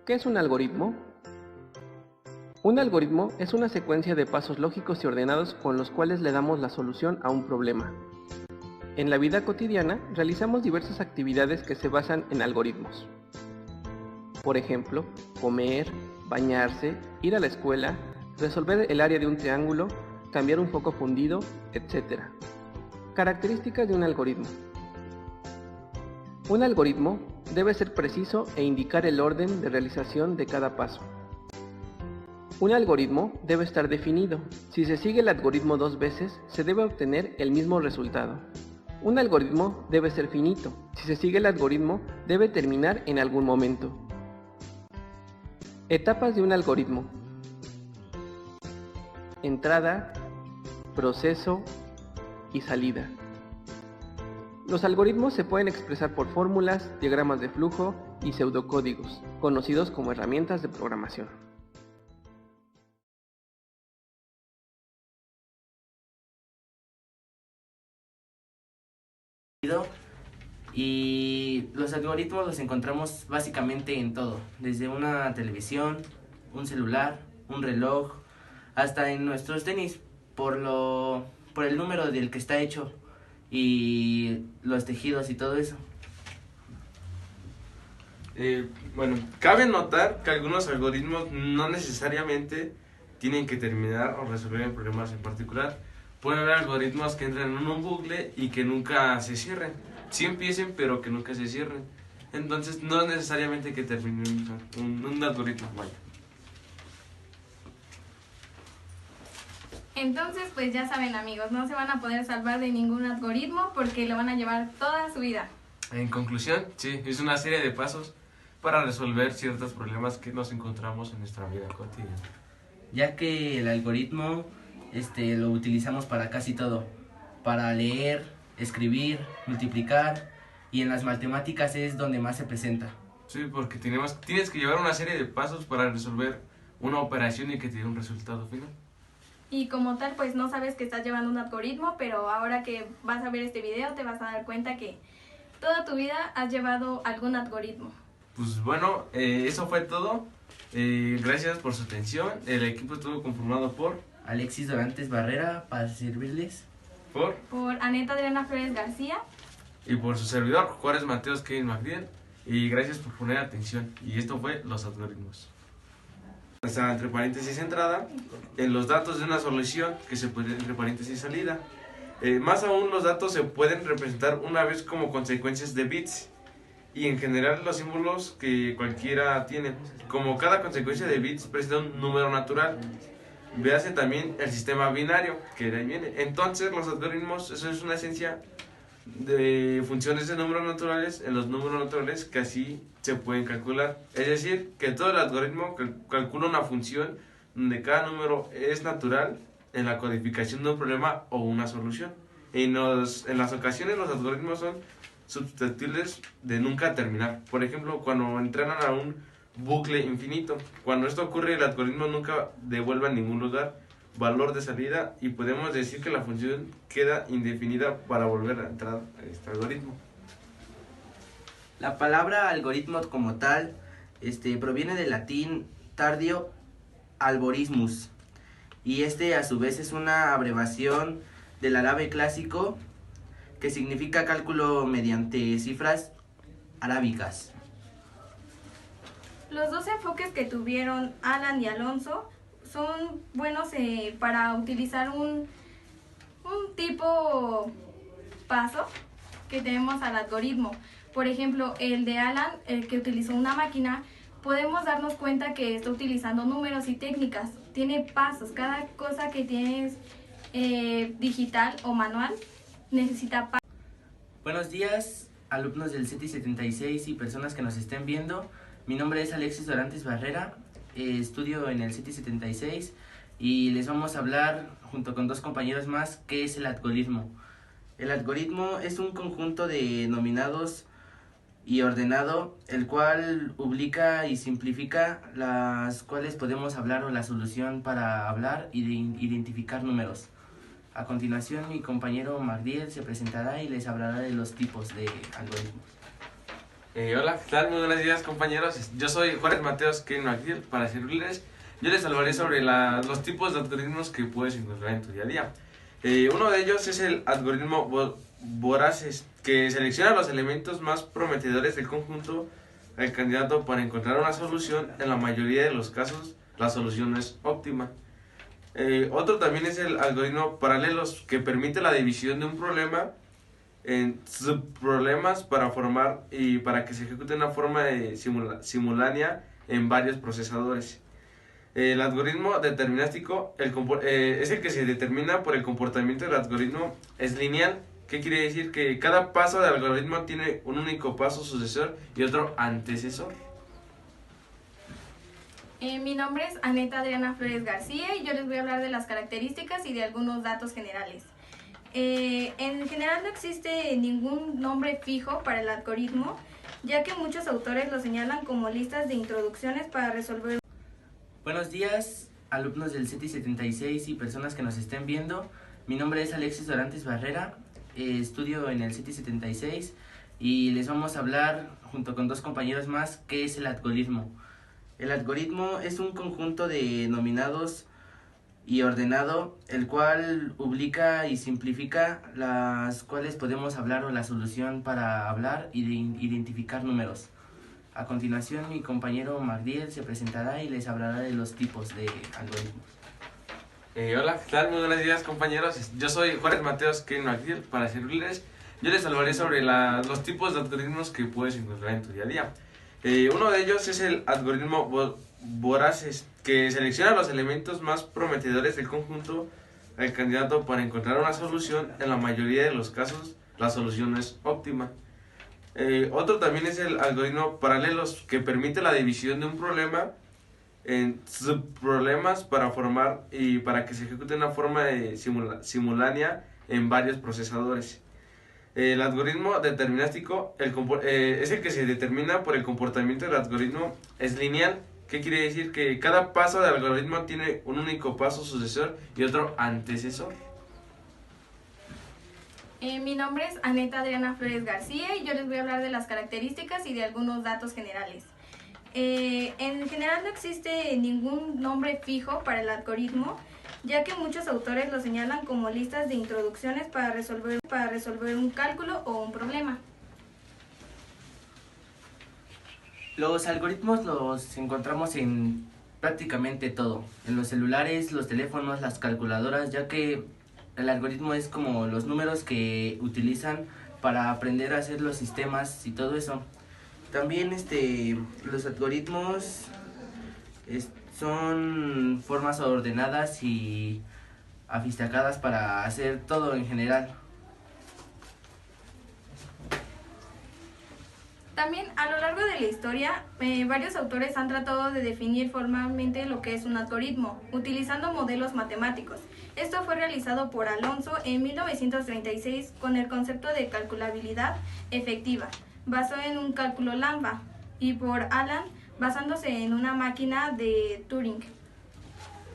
¿Qué es un algoritmo? Un algoritmo es una secuencia de pasos lógicos y ordenados con los cuales le damos la solución a un problema. En la vida cotidiana realizamos diversas actividades que se basan en algoritmos. Por ejemplo, comer, bañarse, ir a la escuela, resolver el área de un triángulo, cambiar un foco fundido, etc. Características de un algoritmo. Un algoritmo debe ser preciso e indicar el orden de realización de cada paso. Un algoritmo debe estar definido. Si se sigue el algoritmo 2 veces, se debe obtener el mismo resultado. Un algoritmo debe ser finito. Si se sigue el algoritmo, debe terminar en algún momento. Etapas de un algoritmo: entrada, proceso y salida. Los algoritmos se pueden expresar por fórmulas, diagramas de flujo y pseudocódigos, conocidos como herramientas de programación. Y los algoritmos los encontramos básicamente en todo, desde una televisión, un celular, un reloj, hasta en nuestros tenis, por el número del que está hecho y los tejidos y todo eso. Bueno, cabe notar que algunos algoritmos no necesariamente tienen que terminar o resolver problemas en particular. Pueden haber algoritmos que entran en un bucle y que nunca se cierren. Sí empiecen, pero que nunca se cierren. Entonces no es necesariamente que termine un algoritmo. Vaya. Entonces, pues ya saben, amigos, no se van a poder salvar de ningún algoritmo porque lo van a llevar toda su vida. En conclusión, sí, es una serie de pasos para resolver ciertos problemas que nos encontramos en nuestra vida cotidiana. Ya que el algoritmo lo utilizamos para casi todo, para leer, escribir, multiplicar, y en las matemáticas es donde más se presenta. Sí, porque tienes que llevar una serie de pasos para resolver una operación y que te dé un resultado final. Y como tal, pues no sabes que estás llevando un algoritmo, pero ahora que vas a ver este video te vas a dar cuenta que toda tu vida has llevado algún algoritmo. Pues bueno, eso fue todo. Gracias por su atención. El equipo estuvo conformado por Alexis Dorantes Barrera, para servirles. Por Aneta Adriana Flores García. Y por su servidor, Juárez Mateos Kevin Magdiel. Y gracias por poner atención. Y esto fue los algoritmos. Está entre paréntesis entrada, en los datos de una solución que se puede entre paréntesis salida. Más aún, los datos se pueden representar una vez como consecuencias de bits. Y en general los símbolos que cualquiera tiene. Como cada consecuencia de bits presenta un número natural. Véase también el sistema binario, que de ahí viene. Entonces los algoritmos, eso es una esencia de funciones de números naturales en los números naturales que así se pueden calcular. Es decir, que todo el algoritmo calcula una función donde cada número es natural en la codificación de un problema o una solución. En las ocasiones los algoritmos son susceptibles de nunca terminar. Por ejemplo, cuando entrenan a un bucle infinito. Cuando esto ocurre, el algoritmo nunca devuelve a ningún lugar valor de salida y podemos decir que la función queda indefinida para volver a entrar a este algoritmo. La palabra algoritmo como tal proviene del latín tardio algorismus, y a su vez es una abreviación del árabe clásico que significa cálculo mediante cifras arábicas. Los dos enfoques que tuvieron Alan y Alonso son buenos para utilizar un tipo paso que tenemos al algoritmo. Por ejemplo, el de Alan, el que utilizó una máquina, podemos darnos cuenta que está utilizando números y técnicas. Tiene pasos, cada cosa que tienes digital o manual necesita pasos. Buenos días, alumnos del CETI 76 y personas que nos estén viendo. Mi nombre es Alexis Dorantes Barrera, estudio en el CETI 76 y les vamos a hablar, junto con dos compañeros más, qué es el algoritmo. El algoritmo es un conjunto de nominados y ordenado, el cual ubica y simplifica las cuales podemos hablar o la solución para hablar y identificar números. A continuación, mi compañero Magdiel se presentará y les hablará de los tipos de algoritmos. Hola, ¿qué tal? Muy buenos días, compañeros. Yo soy Juárez Mateos Kevin MacDill. Para servirles, yo les hablaré sobre los tipos de algoritmos que puedes encontrar en tu día a día. Uno de ellos es el algoritmo Voraces, que selecciona los elementos más prometedores del conjunto al candidato para encontrar una solución. En la mayoría de los casos, la solución es óptima. Otro también es el algoritmo Paralelos, que permite la división de un problema en subproblemas para formar y para que se ejecute una forma de simultánea en varios procesadores. El algoritmo determinístico es el que se determina por el comportamiento del algoritmo. Es lineal. ¿Qué quiere decir? Que cada paso del algoritmo tiene un único paso sucesor y otro antecesor. Mi nombre es Aneta Adriana Flores García y yo les voy a hablar de las características y de algunos datos generales. En general no existe ningún nombre fijo para el algoritmo, ya que muchos autores lo señalan como listas de introducciones para resolver. Buenos días, alumnos del CETI 76 y personas que nos estén viendo. Mi nombre es Alexis Dorantes Barrera, estudio en el CETI 76 y les vamos a hablar, junto con dos compañeros más, qué es el algoritmo. El algoritmo es un conjunto de nominados y ordenado, el cual ubica y simplifica las cuales podemos hablar o la solución para hablar y de identificar números. A continuación, mi compañero Magdiel se presentará y les hablará de los tipos de algoritmos. Hola, ¿qué tal? Muy buenos días, compañeros. Yo soy Juárez Mateos Kevin MacDill. Para servirles, yo les hablaré sobre los tipos de algoritmos que puedes encontrar en tu día a día. Uno de ellos es el algoritmo Voraces, que selecciona los elementos más prometedores del conjunto al candidato para encontrar una solución. En la mayoría de los casos, la solución es óptima. Otro también es el algoritmo Paralelos, que permite la división de un problema en subproblemas para formar y para que se ejecute una forma de simultánea en varios procesadores. El algoritmo determinístico es el que se determina por el comportamiento del algoritmo. Es lineal. ¿Qué quiere decir? Que cada paso del algoritmo tiene un único paso sucesor y otro antecesor. Mi nombre es Aneta Adriana Flores García y yo les voy a hablar de las características y de algunos datos generales. En general no existe ningún nombre fijo para el algoritmo, ya que muchos autores lo señalan como listas de introducciones para resolver un cálculo o un problema. Los algoritmos los encontramos en prácticamente todo, en los celulares, los teléfonos, las calculadoras, ya que el algoritmo es como los números que utilizan para aprender a hacer los sistemas y todo eso. También los algoritmos son formas ordenadas y afistacadas para hacer todo en general. También a lo largo de la historia, varios autores han tratado de definir formalmente lo que es un algoritmo, utilizando modelos matemáticos. Esto fue realizado por Alonso en 1936 con el concepto de calculabilidad efectiva, basado en un cálculo lambda, y por Alan, basándose en una máquina de Turing.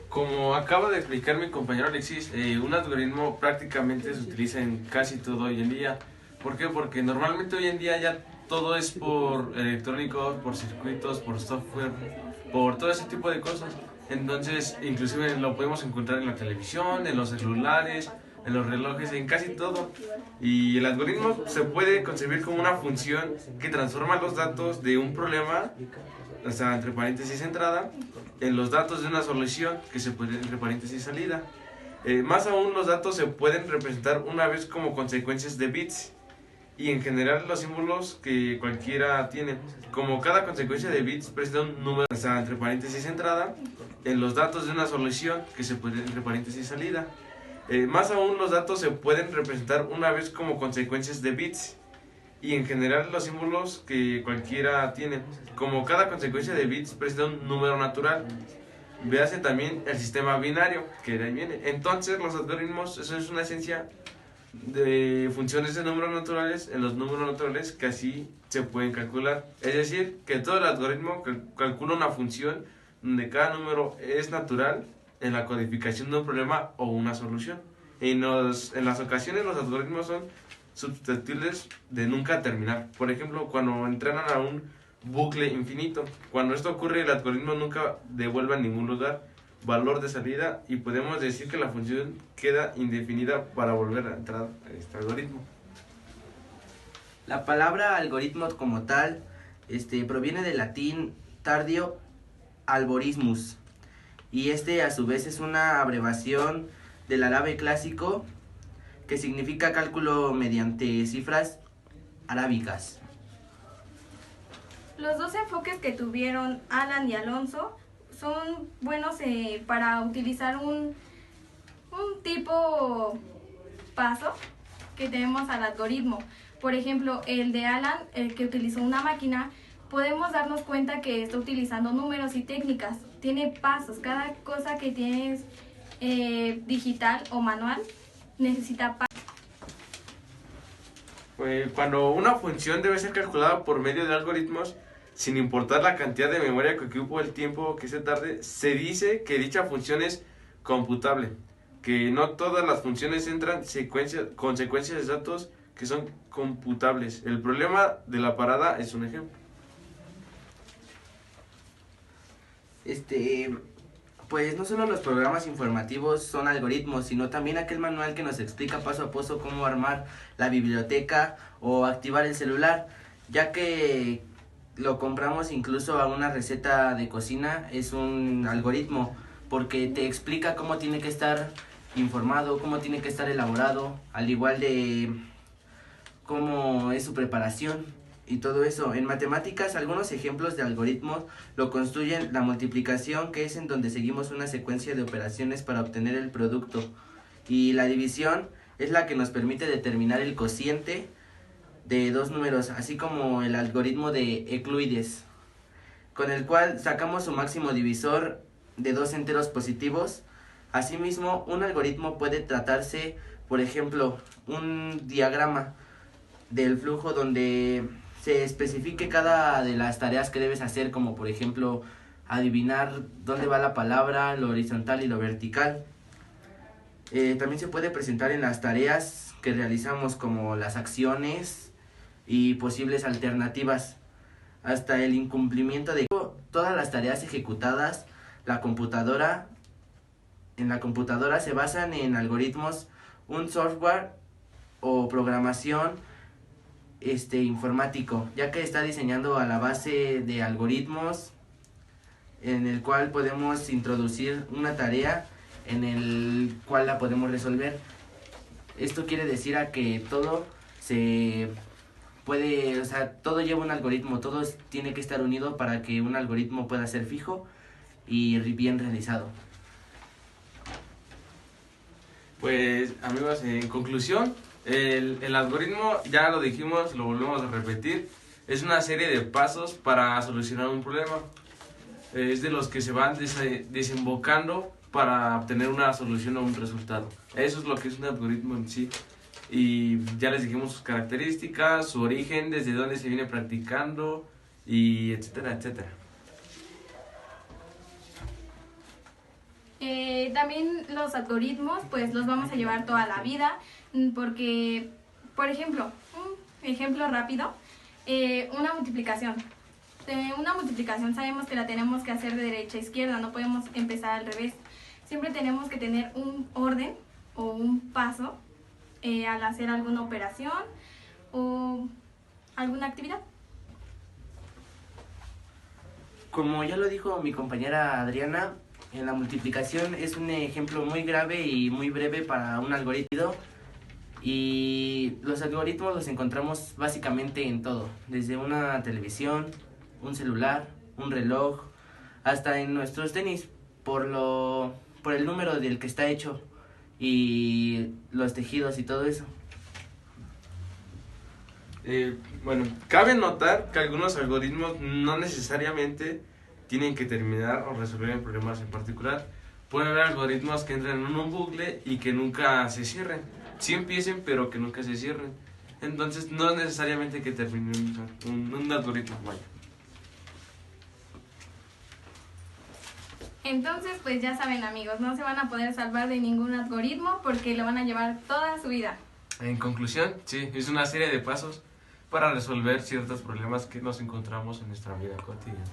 Como acaba de explicar mi compañero Alexis, un algoritmo prácticamente se utiliza en casi todo hoy en día. ¿Por qué? Porque normalmente hoy en día ya todo es por electrónicos, por circuitos, por software, por todo ese tipo de cosas. Entonces, inclusive lo podemos encontrar en la televisión, en los celulares, en los relojes, en casi todo. Y el algoritmo se puede concebir como una función que transforma los datos de un problema, o sea, entre paréntesis entrada, en los datos de una solución, que se puede entre paréntesis salida. Más aún, los datos se pueden representar una vez como consecuencias de bits, y en general los símbolos que cualquiera tiene. Como cada consecuencia de bits presenta un número, o sea, entre paréntesis entrada, en los datos de una solución, que se puede entre paréntesis salida. Más aún, los datos se pueden representar una vez como consecuencias de bits, y en general los símbolos que cualquiera tiene. Como cada consecuencia de bits presenta un número natural. Véase también el sistema binario, que de ahí viene. Entonces, los algoritmos, eso es una esencia de funciones de números naturales en los números naturales que así se pueden calcular. Es decir, que todo el algoritmo calcula una función donde cada número es natural en la codificación de un problema o una solución. En las ocasiones los algoritmos susceptibles de nunca terminar. Por ejemplo, cuando entrenan a un bucle infinito. Cuando esto ocurre, el algoritmo nunca devuelve a ningún lugar valor de salida y podemos decir que la función queda indefinida para volver a entrar a este algoritmo. La palabra algoritmo como tal proviene del latín tardio algorismus, y a su vez es una abreviación del árabe clásico que significa cálculo mediante cifras arábicas. Los dos enfoques que tuvieron Alan y Alonso son buenos para utilizar un tipo paso que tenemos al algoritmo. Por ejemplo, el de Alan, el que utilizó una máquina, podemos darnos cuenta que está utilizando números y técnicas. Tiene pasos, cada cosa que tienes digital o manual necesita pasos. Cuando una función debe ser calculada por medio de algoritmos, sin importar la cantidad de memoria que ocupe o el tiempo que se tarde, se dice que dicha función es computable, que no todas las funciones entran con secuencias de datos que son computables. El problema de la parada es un ejemplo. Pues no solo los programas informativos son algoritmos, sino también aquel manual que nos explica paso a paso cómo armar la biblioteca o activar el celular, ya que lo compramos incluso a una receta de cocina, es un algoritmo, porque te explica cómo tiene que estar informado, cómo tiene que estar elaborado, al igual de cómo es su preparación y todo eso. En matemáticas, algunos ejemplos de algoritmos lo constituyen la multiplicación, que es en donde seguimos una secuencia de operaciones para obtener el producto, y la división es la que nos permite determinar el cociente de dos números, así como el algoritmo de Euclides, con el cual sacamos su máximo divisor de dos enteros positivos. Asimismo, un algoritmo puede tratarse, por ejemplo, un diagrama del flujo donde se especifique cada de las tareas que debes hacer, como por ejemplo adivinar dónde va la palabra, lo horizontal y lo vertical. También se puede presentar en las tareas que realizamos, como las acciones y posibles alternativas, hasta el incumplimiento de todas las tareas ejecutadas. En la computadora se basan en algoritmos, un software o programación informático, ya que está diseñando a la base de algoritmos, en el cual podemos introducir una tarea en el cual la podemos resolver. Esto quiere decir a que todo todo lleva un algoritmo, todo tiene que estar unido para que un algoritmo pueda ser fijo y bien realizado. Pues amigos, en conclusión, el algoritmo, ya lo dijimos, lo volvemos a repetir, es una serie de pasos para solucionar un problema. Es de los que se van desembocando para obtener una solución o un resultado. Eso es lo que es un algoritmo en sí. Y ya les dijimos sus características, su origen, desde dónde se viene practicando, y etcétera, etcétera. También los algoritmos pues los vamos a llevar toda la vida, porque, por ejemplo, un ejemplo rápido, una multiplicación. Una multiplicación sabemos que la tenemos que hacer de derecha a izquierda, no podemos empezar al revés. Siempre tenemos que tener un orden o un paso al hacer alguna operación o alguna actividad. Como ya lo dijo mi compañera Adriana, en la multiplicación es un ejemplo muy grave y muy breve para un algoritmo, y los algoritmos los encontramos básicamente en todo, desde una televisión, un celular, un reloj, hasta en nuestros tenis, por el número del que está hecho y los tejidos y todo eso. Bueno, cabe notar que algunos algoritmos no necesariamente tienen que terminar o resolver problemas en particular. Pueden haber algoritmos que entran en un bucle y que nunca se cierren. Sí empiecen, pero que nunca se cierren. Entonces no es necesariamente que termine un algoritmo. Vaya. Entonces, pues ya saben, amigos, no se van a poder salvar de ningún algoritmo porque lo van a llevar toda su vida. En conclusión, sí, es una serie de pasos para resolver ciertos problemas que nos encontramos en nuestra vida cotidiana.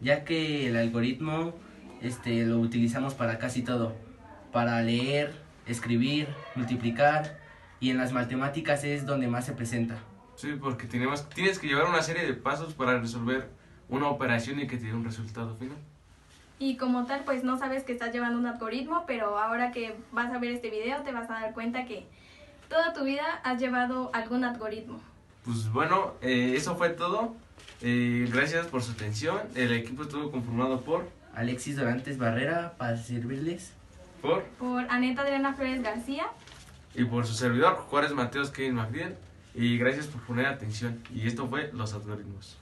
Ya que el algoritmo lo utilizamos para casi todo, para leer, escribir, multiplicar, y en las matemáticas es donde más se presenta. Sí, porque tienes que llevar una serie de pasos para resolver una operación y que te dé un resultado final. Y como tal, pues no sabes que estás llevando un algoritmo, pero ahora que vas a ver este video te vas a dar cuenta que toda tu vida has llevado algún algoritmo. Pues bueno, eso fue todo. Gracias por su atención. El equipo estuvo conformado por Alexis Dorantes Barrera, para servirles. Por Aneta Adriana Flores García. y por su servidor, Juárez Mateos Kevin Magdiel. Y gracias por poner atención. Y esto fue Los Algoritmos.